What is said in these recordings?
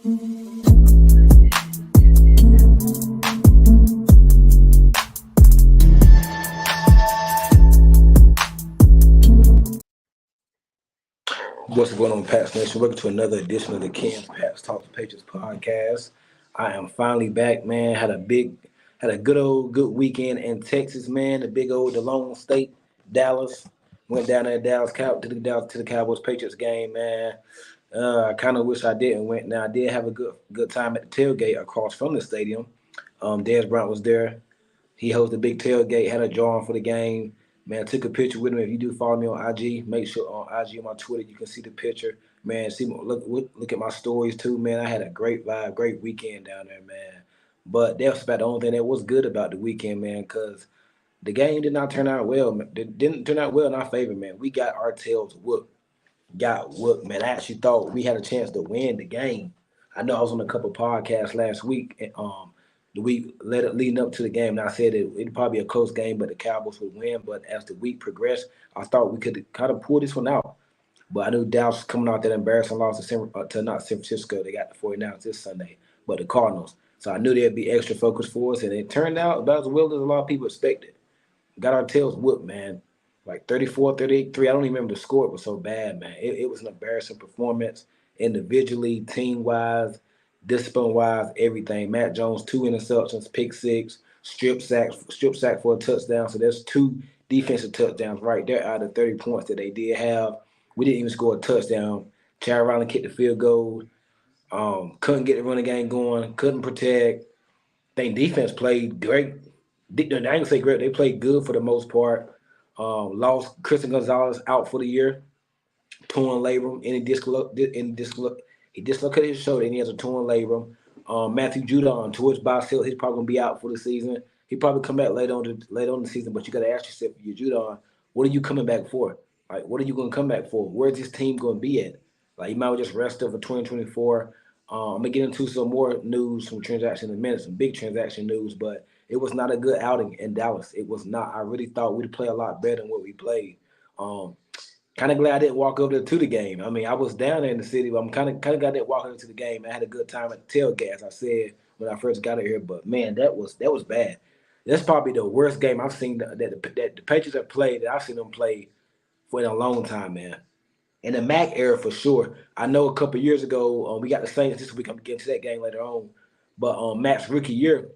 What's going on, Pats Nation? Welcome to another edition of the Ken's Pats Talk to Patriots podcast. I am finally back, man. Had a good weekend in Texas, man. The Lone State, Dallas. Went down there to the Cowboys Patriots game, man. I kind of wish I didn't went. Now I did have a good time at the tailgate across from the stadium. Dez Bryant was there. He hosted a big tailgate, had a drawing for the game. Man, I took a picture with him. If you do follow me on IG, make sure on IG on my Twitter you can see the picture. Man, look at my stories too, man. I had a great vibe, great weekend down there, man. But that's about the only thing that was good about the weekend, man, because the game did not turn out well. It didn't turn out well in our favor, man. We got our tails whooped, man. I actually thought we had a chance to win the game. I know I was on a couple podcasts last week, and the week leading up to the game, and I said it'd probably be a close game, but the Cowboys would win. But as the week progressed, I thought we could kind of pull this one out. But I knew Dallas was coming out that embarrassing loss to not San Francisco. They got the 49ers this Sunday, but the Cardinals. So I knew there'd be extra focus for us, and it turned out about as well as a lot of people expected. Got our tails whooped, man. Like 34, 38-3. I don't even remember the score. It was so bad, man. It was an embarrassing performance individually, team-wise, discipline-wise, everything. Matt Jones, 2 interceptions, pick six, strip sack for a touchdown. So there's 2 defensive touchdowns right there out of 30 points that they did have. We didn't even score a touchdown. Chad Ryland kicked the field goal. Couldn't get the running game going. Couldn't protect. I think defense played great. I ain't gonna say great. They played good for the most part. Lost Christian Gonzalez out for the year, torn labrum, he dislocated his shoulder, and he has a torn labrum. Matthew Judon tore his bicep. He's probably gonna be out for the season. He probably come back later on in the season. But you got to ask yourself, your Judon, what are you coming back for? Like, what are you gonna come back for? Where's this team gonna be at? Like, you might well just rest up for 2024. I'm gonna get into some more news from transaction in a minute, some big transaction news, but it was not a good outing in Dallas. It was not. I really thought we'd play a lot better than what we played. Kind of glad I didn't walk over to the game. I mean, I was down there in the city, but I'm kind of glad I didn't walk over to the game. I had a good time at the tailgate, as I said when I first got here. But man, that was bad. That's probably the worst game I've seen that the Patriots have played, that I've seen them play for in a long time, man. In the Mac era, for sure. I know a couple years ago, we got the Saints this week. I'm getting to that game later on. But Mac's rookie year,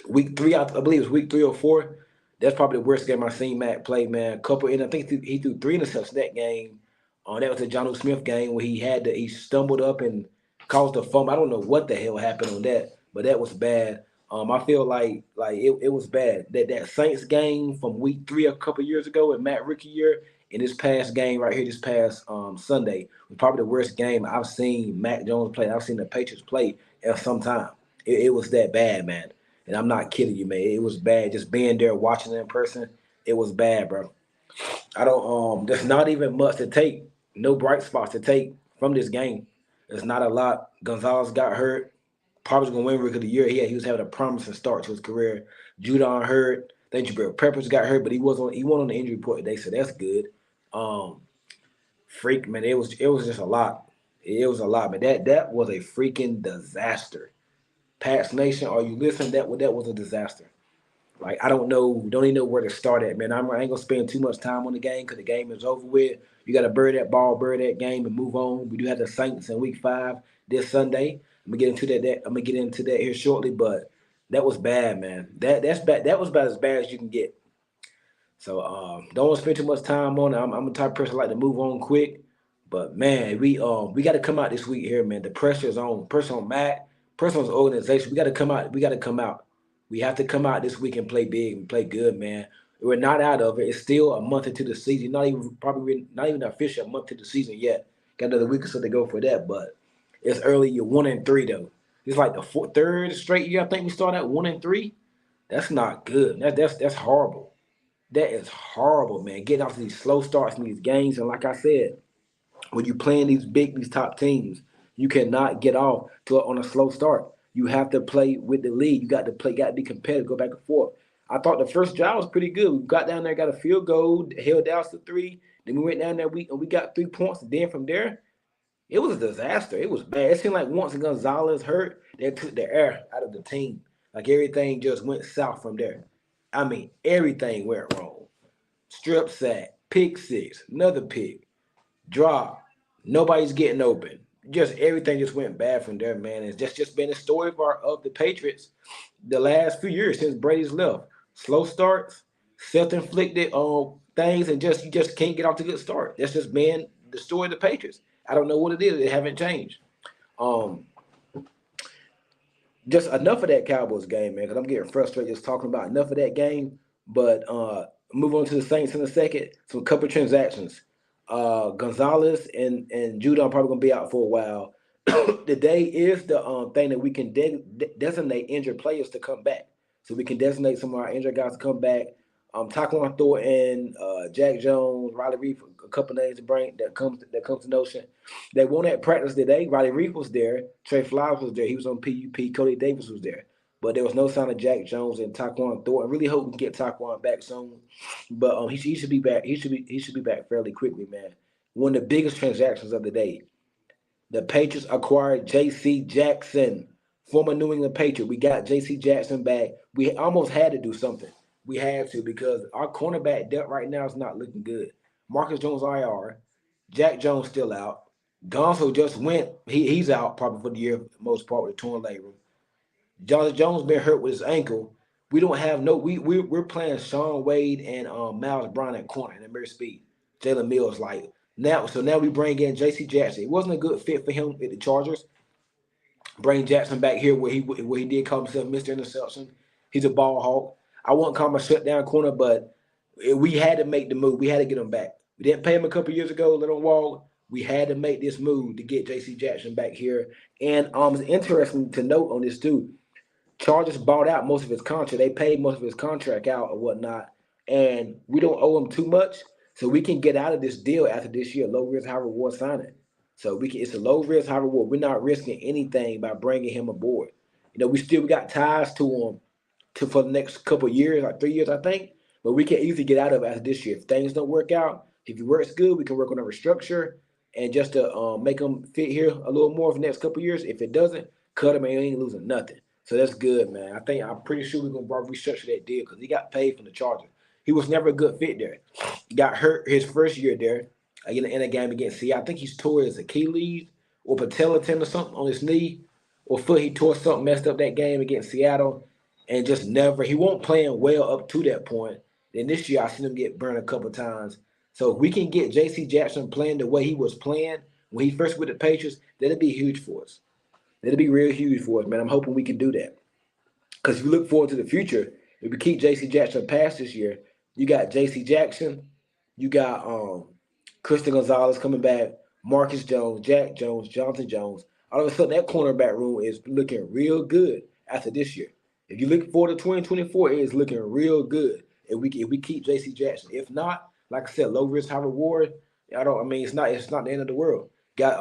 week 3, I believe it was week 3 or 4. That's probably the worst game I've seen Mac play, man. And I think he threw 3 interceptions that game. That was the Jonnu Smith game where he stumbled up and caused a fumble. I don't know what the hell happened on that, but that was bad. I feel like it was bad. That Saints game from week 3 a couple years ago in Matt rookie year, and this past game right here, this past Sunday, was probably the worst game I've seen Mac Jones play. I've seen the Patriots play in some time. It was that bad, man. And I'm not kidding you, man. It was bad. Just being there, watching it in person, it was bad, bro. I don't. There's not even much to take. No bright spots to take from this game. There's not a lot. Gonzalez got hurt. Probably gonna win Rookie of the Year. He was having a promising start to his career. Judon hurt. Then Jabril Peppers got hurt, but he wasn't on the injury report today, so that's good. Um, Freak, man. It was just a lot. It was a lot, man. That was a freaking disaster. Pats Nation, are you listening? That was a disaster. Like, I don't even know where to start at, man. I ain't gonna spend too much time on the game because the game is over with. You got to bury that ball, bury that game, and move on. We do have the Saints in Week 5 this Sunday. I'm gonna get into that. I'm gonna get into that here shortly, but that was bad, man. That's bad. That was about as bad as you can get. So don't want to spend too much time on it. I'm a type of person that like to move on quick. But man, we got to come out this week here, man. The pressure is on. Pressure on Mac. Pressure on the organization. We got to come out. We got to come out. We have to come out this week and play big and play good, man. We're not out of it. It's still a month into the season. Not even official a month to the season yet. Got another week or so to go for that, but it's early. You're 1-3 though. It's like the third straight year. I think we started at 1-3. That's not good. That's horrible. That is horrible, man. Getting off these slow starts in these games, and like I said, when you playing these top teams, you cannot get off on a slow start. You have to play with the lead. You got to be competitive, go back and forth. I thought the first drive was pretty good. We got down there, got a field goal, held Dallas to 3. Then we went down there, we got 3 points. And then from there, It was a disaster. It was bad. It seemed like once Gonzalez hurt, they took the air out of the team. Like everything just went south from there. I mean, everything went wrong. Strip sack, pick six, another pick, drop. Nobody's getting open. Just everything just went bad from there, man. It's just been a story of the Patriots the last few years since Brady's left. Slow starts, self-inflicted things, and just you just can't get off to a good start. That's just been the story of the Patriots. I don't know what it is. They haven't changed. Um, just enough of that Cowboys game, man, because I'm getting frustrated just talking about enough of that game. But move on to the Saints in a second. Some couple transactions. Gonzalez and Judah are probably gonna be out for a while. Today is the thing that we can designate injured players to come back. So we can designate some of our injured guys to come back. Taquan Thornton, Jack Jones, Riley Reef, a couple names to bring that comes to notion. They won at practice today. Riley Reef was there. Trey Flowers was there. He was on PUP. Cody Davis was there. But there was no sign of Jack Jones and Taquan Thornton. I really hope we can get Taquan back soon. But he should be back. He should be back fairly quickly, man. One of the biggest transactions of the day. The Patriots acquired J.C. Jackson, former New England Patriot. We got J.C. Jackson back. We almost had to do something. We had to because our cornerback depth right now is not looking good. Marcus Jones IR, Jack Jones still out. Gonzo just went. He's out probably for the year, for the most part with a torn labrum. Jonathan Jones been hurt with his ankle. We don't have no. We're playing Sean Wade and Miles Brown at corner and Amir Speed. Jalen Mills like now. So now we bring in J.C. Jackson. It wasn't a good fit for him at the Chargers. Bring Jackson back here where he did call himself Mr. Interception. He's a ball hawk. I won't call him a shutdown corner, but we had to make the move. We had to get him back. We didn't pay him a couple years ago, let him walk. We had to make this move to get J.C. Jackson back here. And it's interesting to note on this too. Chargers bought out most of his contract. They paid most of his contract out or whatnot, and we don't owe him too much, so we can get out of this deal after this year. Low risk, high reward signing. So we can. It's a low risk, high reward. We're not risking anything by bringing him aboard. We got ties to him for the next couple of years, like 3 years, I think. But we can easily get out of it after this year. If things don't work out, if he works good, we can work on a restructure and just to make him fit here a little more for the next couple of years. If it doesn't, cut him and he ain't losing nothing. So that's good, man. I'm pretty sure we're gonna restructure that deal because he got paid from the Chargers. He was never a good fit there. He got hurt his first year there in a game against Seattle. I think he's tore his Achilles or patella tendon or something on his knee or foot. He tore something, messed up that game against Seattle, and just never. He won't playing well up to that point. Then this year I seen him get burned a couple times. So if we can get J.C. Jackson playing the way he was playing when he first with the Patriots, that'll be huge for us. That'll be real huge for us, man. I'm hoping we can do that. Because if you look forward to the future, if we keep J.C. Jackson past this year, you got J.C. Jackson, you got Christian Gonzalez coming back, Marcus Jones, Jack Jones, Jonathan Jones. All of a sudden, that cornerback room is looking real good after this year. If you look forward to 2024, it is looking real good if we keep J.C. Jackson. If not, like I said, low risk, high reward. I don't. I mean, it's not the end of the world. Got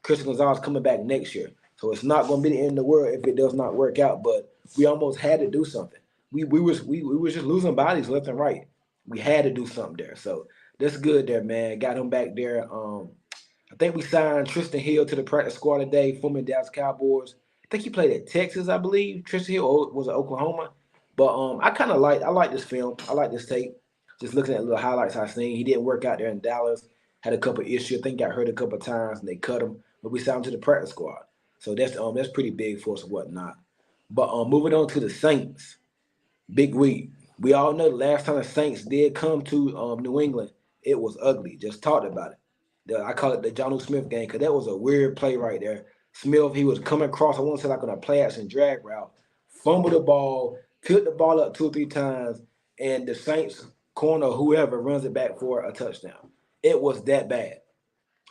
Christian Gonzalez coming back next year. So it's not going to be the end of the world if it does not work out. But we almost had to do something. We was just losing bodies left and right. We had to do something there. So that's good there, man. Got him back there. I think we signed Tristan Hill to the practice squad today, former Dallas Cowboys. I think he played at Texas, I believe. Tristan Hill was at Oklahoma. But I like this film. I like this tape. Just looking at little highlights I seen. He didn't work out there in Dallas. Had a couple issues. I think got hurt a couple times and they cut him. But we signed him to the practice squad. So that's pretty big for us and whatnot. But moving on to the Saints, big week. We all know the last time the Saints did come to New England, it was ugly. Just talked about it. I call it the John Smith game because that was a weird play right there. Smith, he was coming across, I want to say like on a play action drag route, fumbled the ball, took the ball up 2 or 3 times, and the Saints corner, whoever, runs it back for a touchdown. It was that bad.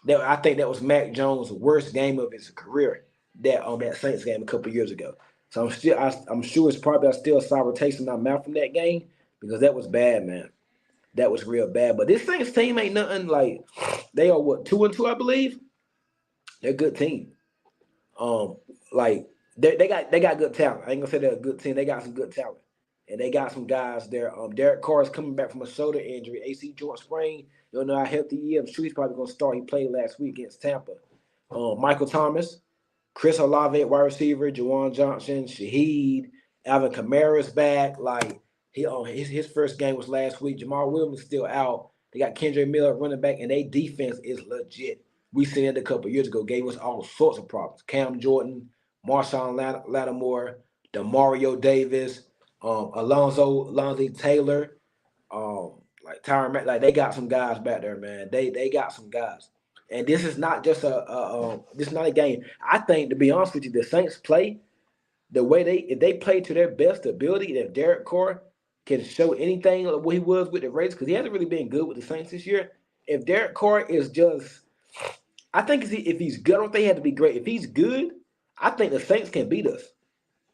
I think that was Mac Jones' worst game of his career. That Saints game a couple years ago. So I'm sure it's probably still a sour taste in my mouth from that game because that was bad, man. That was real bad. But this Saints team ain't nothing like they are what 2-2, I believe. They're a good team. Um, like they got good talent. I ain't gonna say they're a good team. They got some good talent, and they got some guys there. Derek Carr is coming back from a shoulder injury, AC joint sprain. You don't know how healthy he is. I'm sure he's probably gonna start. He played last week against Tampa. Michael Thomas, Chris Olave at wide receiver, Juwan Johnson, Shaheed, Alvin Kamara's back. Like his first game was last week. Jamal Williams is still out. They got Kendrick Miller running back, and their defense is legit. We seen it a couple years ago. Gave us all sorts of problems. Cam Jordan, Marshawn Lattimore, Demario Davis, Alonzo Taylor, like Tyron, like they got some guys back there, man. They got some guys, and this is not just this is not a game. I think, to be honest with you, the Saints play the way if they play to their best ability, and if Derek Carr can show anything of what he was with the Raiders, because he hasn't really been good with the Saints this year. If Derek Carr is just, I think if he's good, I don't think he had to be great. If he's good, I think the Saints can beat us.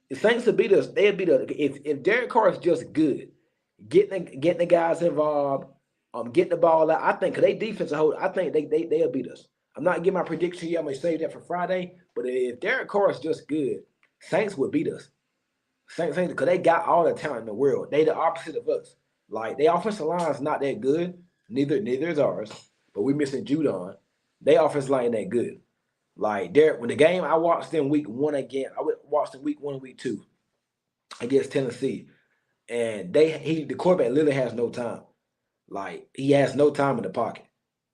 The Saints will beat us. They'll beat us. If Derek Carr is just good, getting the guys involved, getting the ball out. I think because they defensive hold, I think they'll beat us. I'm not giving my prediction yet. I'm gonna save that for Friday. But if Derek Carr is just good, Saints would beat us. Saints because they got all the talent in the world. They the opposite of us. Like their offensive line is not that good. Neither is ours. But we missing Judon. Their offensive line ain't that good. Like Derek, when the game I watched them week one again, watched them week 1 and week 2 against Tennessee, and the quarterback literally has no time. Like he has no time in the pocket.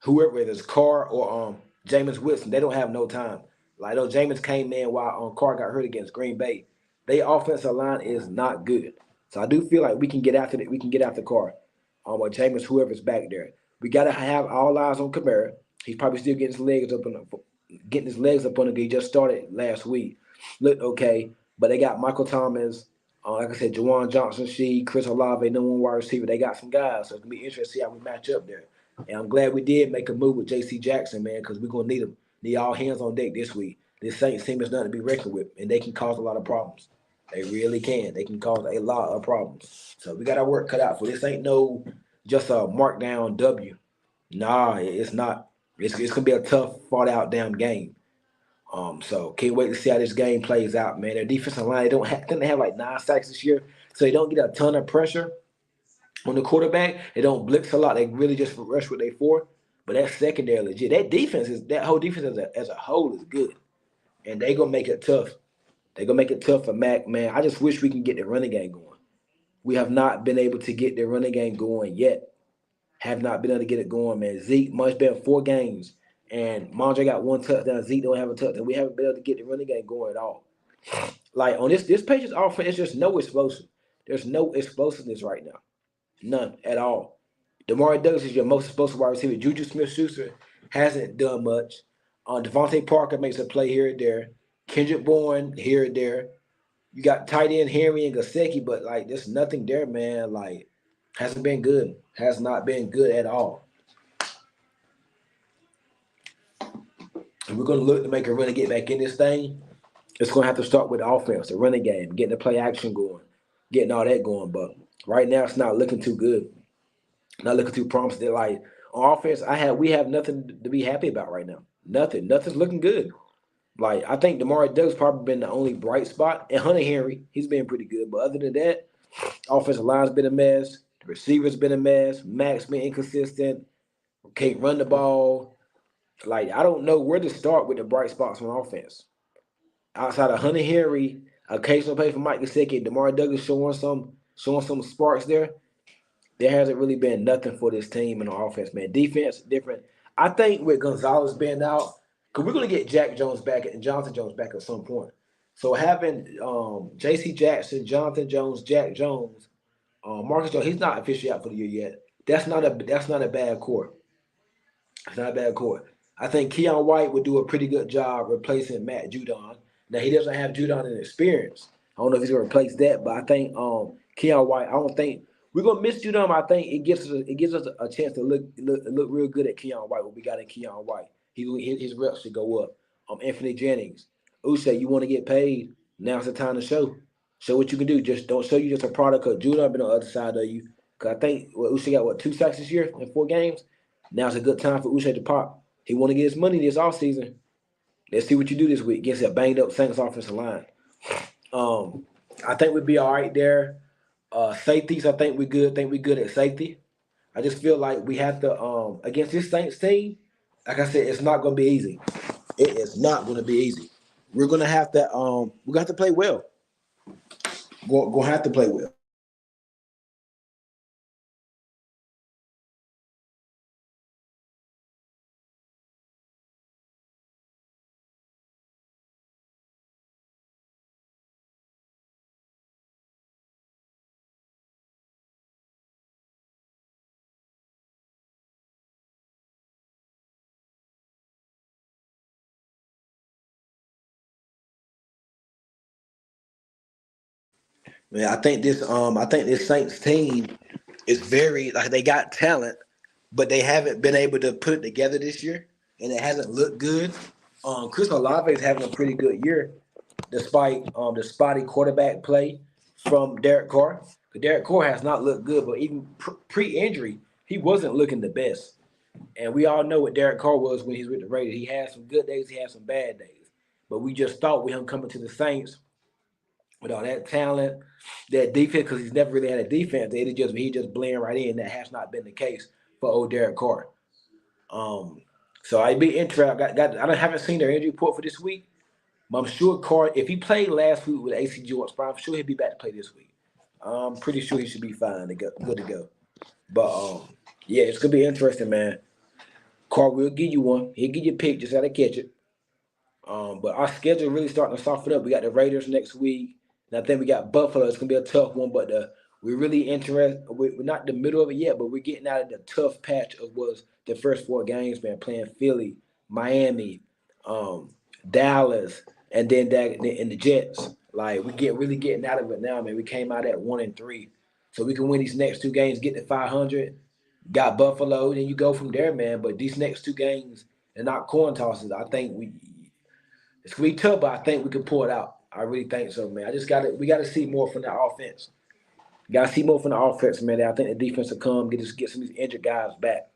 Whoever it is, Carr or Jameis Winston, they don't have no time. Like those Jameis came in while Carr got hurt against Green Bay. Their offensive line is not good. So I do feel like we can get after it. We can get after Carr. Or Jameis, whoever's back there. We gotta have all eyes on Kamara. He's probably still getting his legs up on him. He just started last week. Looked okay, but they got Michael Thomas. Like I said, Juwan Johnson, Chris Olave, no one wide receiver. They got some guys, so it's gonna be interesting to see how we match up there. And I'm glad we did make a move with J.C. Jackson, man, because we're gonna need him. Need all hands on deck this week. This Saints team is nothing to be reckoned with, and they can cause a lot of problems. They really can. They can cause a lot of problems. So we got our work cut out for this. Ain't no just a markdown W. Nah, it's not. It's gonna be a tough, fought out damn game. So can't wait to see how this game plays out, man. Their defensive line, they have like 9 sacks this year, so they don't get a ton of pressure on the quarterback. They don't blitz a lot. They really just rush what they for. But that secondary legit. That whole defense as a whole is good, and they gonna make it tough. They gonna make it tough for Mac, man. I just wish we can get the running game going. We have not been able to get the running game going yet. Have not been able to get it going, man. Zeke much better 4 games. And Mondre got 1 touchdown. Zeke don't have a touchdown. We haven't been able to get the running game going at all. Like on this Patriots offense, it's just no explosive. There's no explosiveness right now. None at all. Demario Douglas is your most explosive wide receiver. Juju Smith-Schuster hasn't done much. Devontae Parker makes a play here and there. Kendrick Bourne here and there. You got tight end Henry and Gasecki, but like there's nothing there, man. Like hasn't been good. Has not been good at all. And we're gonna look to make a run and get back in this thing. It's gonna have to start with the offense, the running game, getting the play action going, getting all that going. But right now it's not looking too good. Not looking too promising. Like on offense, we have nothing to be happy about right now. Nothing's looking good. Like I think Demario Douglas probably been the only bright spot, and Hunter Henry, he's been pretty good. But other than that, offensive line's been a mess. The receivers been a mess. Max been inconsistent. Can't run the ball. Like I don't know where to start with the bright spots on offense. Outside of Hunter Henry, occasional play for Mike Gesicki, Demario Douglas showing some sparks there. There hasn't really been nothing for this team in the offense, man. Defense, different. I think with Gonzalez being out, because we're going to get Jack Jones back and Jonathan Jones back at some point. So having J.C. Jackson, Jonathan Jones, Jack Jones, Marcus Jones, he's not officially out for the year yet. That's not a bad core. It's not a bad core. I think Keon White would do a pretty good job replacing Matt Judon. Now he doesn't have Judon in experience. I don't know if he's gonna replace that, but I think Keon White. I don't think we're gonna miss Judon. I think it gives us a chance to look real good at Keon White. What we got in Keon White, his reps should go up. Anthony Jennings, Uche, you want to get paid? Now's the time to show. Show what you can do. Just don't show you just a product of Judon been on the other side of you. Cause I think Uche got 2 sacks this year in 4 games. Now's a good time for Uche to pop. He want to get his money this offseason. Let's see what you do this week against a banged up Saints offensive line. I think we'd be all right there. Safeties, I think we're good. I think we're good at safety. I just feel like we have to against this Saints team. Like I said, it's not going to be easy. It is not going to be easy. We're gonna have to play well. Gonna have to play well. Man, I think this Saints team is very like they got talent, but they haven't been able to put it together this year, and it hasn't looked good. Chris Olave is having a pretty good year, despite the spotty quarterback play from Derek Carr. 'Cause Derek Carr has not looked good, but even pre-injury, he wasn't looking the best. And we all know what Derek Carr was when he's with the Raiders. He had some good days, he had some bad days. But we just thought with him coming to the Saints with all that talent, that defense, because he's never really had a defense, he just blend right in. That has not been the case for old Derek Carr. Um, so I'd be interested. Haven't seen their injury report for this week, but I'm sure Carr, if he played last week with AC joint spine, I'm sure he'll be back to play this week. I'm pretty sure he should be fine to go, good to go. But yeah, it's gonna be interesting, man. Carr will give you one. He'll give you a pick, just gotta catch it. But our schedule really starting to soften up. We got the Raiders next week, and I think we got Buffalo. It's gonna be a tough one, but we're really interested. We're not in the middle of it yet, but we're getting out of the tough patch of was the first four games, man. Playing Philly, Miami, um, Dallas, and then and the Jets. Like we get really getting out of it now, man. We came out at 1-3, so we can win these next two games, get to 500. Got Buffalo, then you go from there, man. But these next two games, and not coin tosses. I think it's gonna be tough, but I think we can pull it out. I really think so, man. I just got to we got to see more from the offense. Got to see more from the offense, man. I think the defense will come get some of these injured guys back.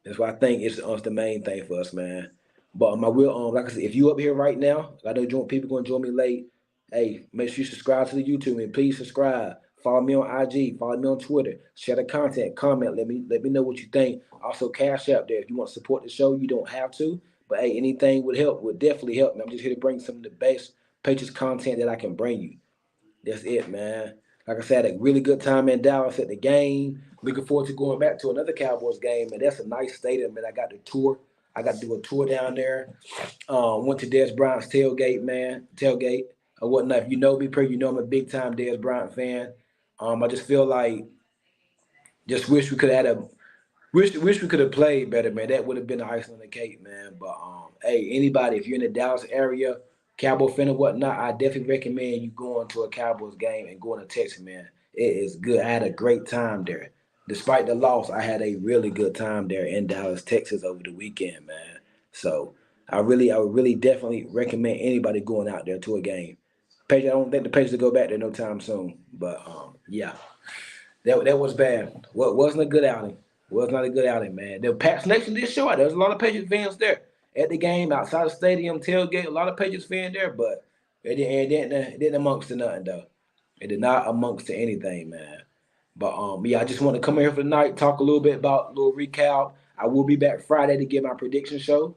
That's what I think is the main thing for us, man. But I will, like I said, if you up here right now, I know people going to join me late. Hey, make sure you subscribe to the YouTube and please subscribe. Follow me on IG. Follow me on Twitter. Share the content. Comment. Let me know what you think. Also, cash out there. If you want to support the show, you don't have to. But hey, anything would help. Would definitely help. Me. I'm just here to bring some of the best Patriots content that I can bring you. That's it, man. Like I said, a really good time in Dallas at the game. Looking forward to going back to another Cowboys game, and that's a nice stadium. Man, I got the tour. I got to do a tour down there. Went to Dez Bryant's tailgate, man. Tailgate or whatnot. If you know me, you know I'm a big time Dez Bryant fan. I just feel like just wish we could have had a wish we could have played better, man. That would have been the icing on the cake, man. But hey, anybody, if you're in the Dallas area, Cowboy fan or whatnot, I definitely recommend you going to a Cowboys game and going to Texas, man. It is good. I had a great time there. Despite the loss, I had a really good time there in Dallas, Texas over the weekend, man. So I would really definitely recommend anybody going out there to a game. Page, I don't think the Patriots will go back there no time soon. But yeah. That was bad. What wasn't a good outing. Was not a good outing, man. The Pats Nation did show out. There was a lot of Patriots fans there at the game, outside the stadium, tailgate. A lot of Patriots fans there, but it didn't amongst to nothing though. It did not amongst to anything, man. But yeah, I just want to come here for the night, talk a little bit about a little recap. I will be back Friday to give my prediction show.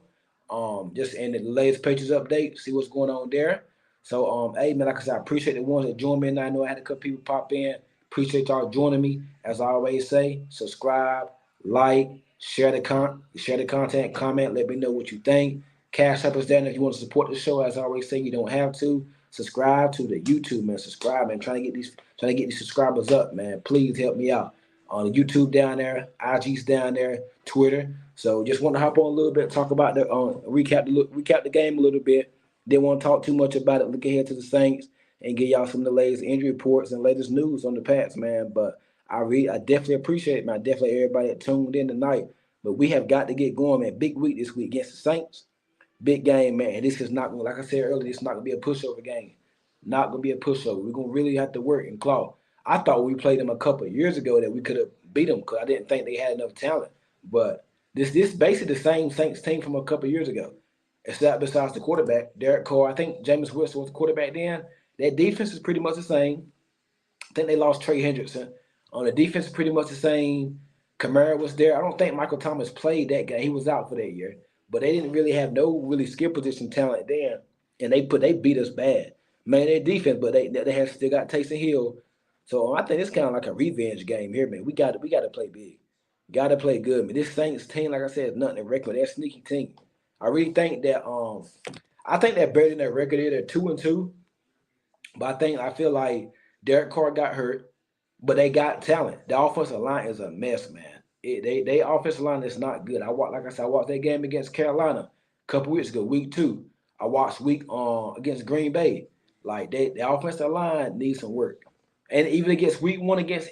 Just in the latest Patriots update, see what's going on there. So hey man, like I said, I appreciate the ones that joined me, and I know I had a couple people pop in. Appreciate y'all joining me. As I always say, subscribe, like, share the content, comment, let me know what you think. Cash up us there, and if you want to support the show, as I always say, you don't have to. Subscribe to the YouTube, man. Subscribe, man. Trying to get these subscribers up, man. Please help me out. On the YouTube down there, IG's down there, Twitter. So just want to hop on a little bit, talk about the recap the game a little bit. Didn't want to talk too much about it. Look ahead to the Saints and get y'all some of the latest injury reports and latest news on the Pats, man. But I definitely appreciate it, man. Definitely everybody that tuned in tonight. But we have got to get going, man. Big week this week against the Saints. Big game, man. And this is not gonna, like I said earlier, this is not gonna be a pushover game. Not gonna be a pushover. We're gonna really have to work and claw. I thought we played them a couple of years ago that we could have beat them because I didn't think they had enough talent. But this basically the same Saints team from a couple of years ago. Except besides the quarterback, Derek Carr. I think Jameis Winston was the quarterback then. That defense is pretty much the same. I think they lost Trey Hendrickson. On the defense, is pretty much the same. Kamara was there. I don't think Michael Thomas played that game. He was out for that year. but they didn't really have no really skill position talent there, and they beat us bad. Man, their defense, but they have still got Taysom Hill. So I think it's kind of like a revenge game here, man. We got to play big, got to play good, man. This Saints team, like I said, is nothing to record. They're a sneaky team. I really think that I think they're better than their record. They're 2-2, but I feel like Derek Carr got hurt. But they got talent. The offensive line is a mess, man. They offensive line is not good. Like I said, I watched that game against Carolina a couple weeks ago, week two. I watched week against Green Bay. Like the offensive line needs some work. And even against week one against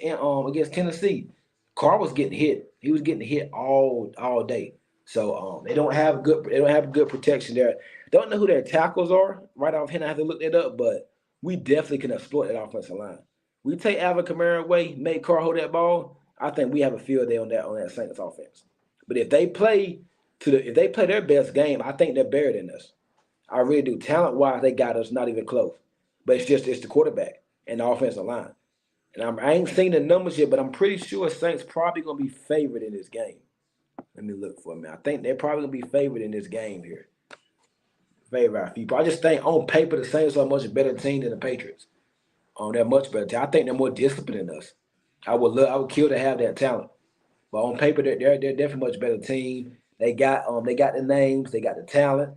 Tennessee, Carr was getting hit. He was getting hit all day. So they don't have good protection there. Don't know who their tackles are right off hand. I have to look that up, but we definitely can exploit that offensive line. We take Alvin Kamara away, make Carr hold that ball. I think we have a field day on that Saints offense. But if they play their best game, I think they're better than us. I really do. Talent wise, they got us not even close. But it's the quarterback and the offensive line. And I ain't seen the numbers yet, but I'm pretty sure Saints probably gonna be favored in this game. Let me look for a minute. I think they're probably gonna be favored in this game here. Favorite our people. I just think on paper the Saints are a much better team than the Patriots. They're much better. I think they're more disciplined than us. I would kill to have that talent. But on paper, they're definitely much better team. They got the names, they got the talent.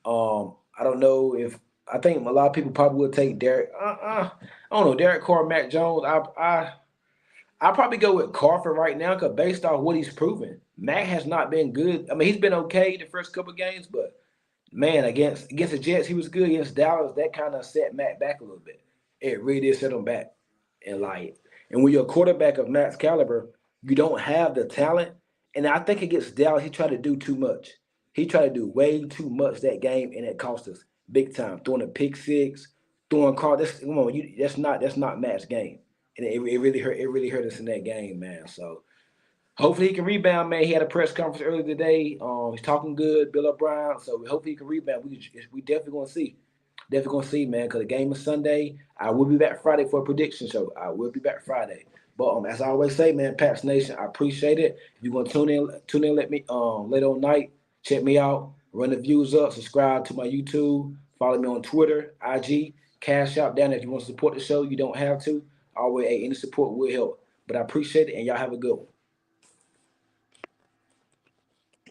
I don't know if I think a lot of people probably will take Derek. I don't know Derek Carr, Mac Jones. I probably go with Carr for right now because based off what he's proven, Mac has not been good. I mean, he's been okay the first couple of games, but man, against the Jets, he was good. Against Dallas, that kind of set Matt back a little bit. It really did set him back. And like, and when you're a quarterback of Matt's caliber, you don't have the talent. And I think against Dallas, he tried to do too much. He tried to do way too much that game, and it cost us big time. Throwing a pick six, throwing car. Come on, that's not Matt's game, and it really hurt. It really hurt us in that game, man. So hopefully he can rebound, man. He had a press conference earlier today. He's talking good, Bill O'Brien. So hopefully he can rebound. We definitely gonna see. Definitely gonna see, man. Because the game is Sunday. I will be back Friday for a prediction show. I will be back Friday. But as I always say, man, Pats Nation, I appreciate it. If you want to tune in, let me later on night. Check me out. Run the views up. Subscribe to my YouTube. Follow me on Twitter, IG, Cash Out down there. If you want to support the show, you don't have to. Always, any support will help. But I appreciate it, and y'all have a good one.